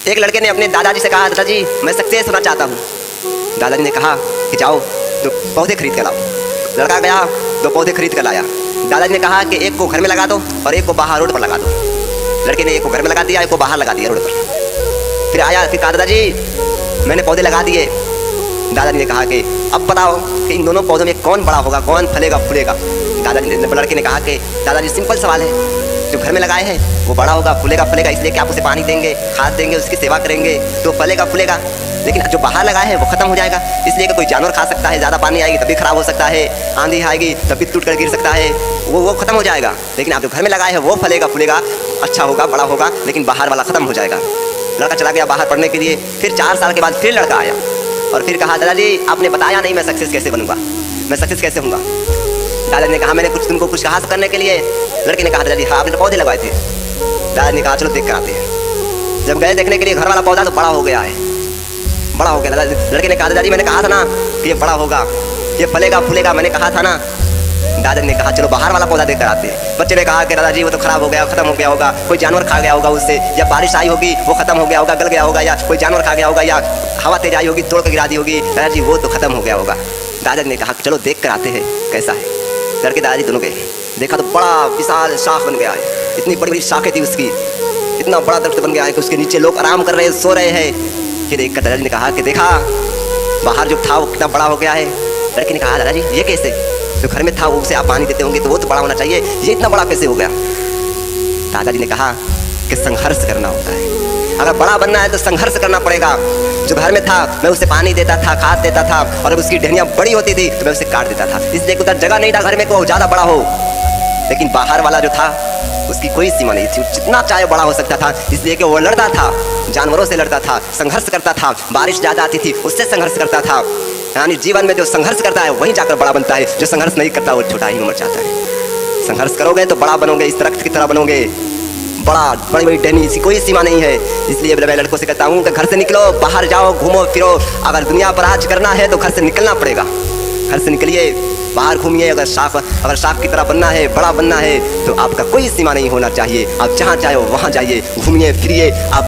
एक लड़के ने अपने दादाजी से कहा, दादाजी मैं सक्सेस होना चाहता हूँ। दादाजी ने कहा कि जाओ तो पौधे खरीद कर लाओ। लड़का गया, 2 पौधे खरीद कर लाया। दादाजी ने कहा कि एक को घर में लगा दो और एक को बाहर रोड पर लगा दो। लड़के ने एक को घर में लगा दिया, एक को बाहर लगा दिया रोड पर। फिर आया, फिर कहा दादाजी मैंने पौधे लगा दिए। दादाजी ने कहा कि अब बताओ कि इन दोनों पौधों में कौन बड़ा होगा, कौन फलेगा फूलेगा। लड़के ने कहा कि दादाजी सिंपल सवाल है, जो घर में लगाए हैं वो बड़ा होगा, फूलेगा फलेगा, इसलिए कि आप उसे पानी देंगे, खाद देंगे, उसकी सेवा करेंगे तो फलेगा फूलेगा। लेकिन जो बाहर लगाए हैं वो खत्म हो जाएगा, इसलिए कि कोई जानवर खा सकता है, ज़्यादा पानी आएगी तभी खराब हो सकता है, आंधी आएगी तभी टूट कर गिर सकता है, वो खत्म हो जाएगा। लेकिन आप जो घर में लगाए हैं वो फलेगा फूलेगा, अच्छा होगा, बड़ा होगा, लेकिन बाहर वाला खत्म हो जाएगा। लड़का चला गया बाहर पढ़ने के लिए। फिर 4 साल के बाद फिर लड़का आया और फिर कहा, दादाजी आपने बताया नहीं मैं सक्सेस कैसे बनूंगा, मैं सक्सेस कैसे होऊंगा। दादाजी ने कहा मैंने तुमको कुछ कहा करने के लिए। लड़के ने कहा, दादाजी हाँ आपने तो पौधे लगाए थे। दादाजी ने कहा चलो देख कर आते हैं। जब गए देखने के लिए घर वाला पौधा तो बड़ा हो गया है, बड़ा हो गया। लड़के ने कहा, दादाजी मैंने कहा था ना कि ये बड़ा होगा, ये फलेगा फूलेगा, मैंने कहा था ना। दादाजी ने कहा चलो बाहर वाला पौधा देख कर आते हैं। बच्चे ने कहा कि दादाजी वो तो खराब हो गया, खत्म हो गया होगा, कोई जानवर खा गया होगा उससे, या बारिश आई होगी वो खत्म हो गया होगा, गल गया होगा, या कोई जानवर खा गया होगा, या हवा तेज आई होगी तोड़ कर गिरा दी होगी, दादाजी वो तो खत्म हो गया होगा। दादाजी ने कहा चलो देख कर आते हैं कैसा है। लड़के दादाजी दोनों गए, देखा तो बड़ा विशाल शाख बन गया है, इतनी बड़ी बड़ी शाखें थी उसकी, इतना बड़ा दरख्त बन गया है कि उसके नीचे लोग आराम कर रहे हैं, सो रहे हैं। फिर एक दादाजी ने कहा कि देखा बाहर जो था वो कितना बड़ा हो गया है। लड़के ने कहा, दादाजी ये कैसे, जो घर में था वो उसे आप पानी देते होंगे तो वो तो बड़ा होना चाहिए, ये इतना बड़ा कैसे हो गया। दादाजी ने कहा कि संघर्ष करना होता है, अगर बड़ा बनना है तो संघर्ष करना पड़ेगा। जो घर में था मैं उसे पानी देता था, खाद देता था, और जब उसकी टहनियाँ बड़ी होती थी तो मैं उसे काट देता था, इसलिए उधर जगह नहीं था घर में को ज़्यादा बड़ा हो। लेकिन बाहर वाला जो था उसकी कोई सीमा नहीं थी, जितना चाहे बड़ा हो सकता था, इसलिए कि वो लड़ता था, जानवरों से लड़ता था, संघर्ष करता था, बारिश ज़्यादा आती थी उससे संघर्ष करता था। यानी जीवन में जो संघर्ष करता है वहीं जाकर बड़ा बनता है, जो संघर्ष नहीं करता वो छोटा ही मर जाता है। संघर्ष करोगे तो बड़ा बनोगे, इस दरख्त की तरह बनोगे, बड़ा बड़ी बड़ी टहनी, इसकी कोई सीमा नहीं है। इसलिए मैं लड़कों से कहता हूँ कि घर से निकलो, बाहर जाओ, घूमो फिरो। अगर दुनिया पर राज करना है तो घर से निकलना पड़ेगा, घर से निकलिए, बाहर घूमिए। अगर शाख की तरह बनना है, बड़ा बनना है तो आपका कोई सीमा नहीं होना चाहिए, आप जहाँ चाहे वहाँ जाइए, घूमिए फिरिए। आप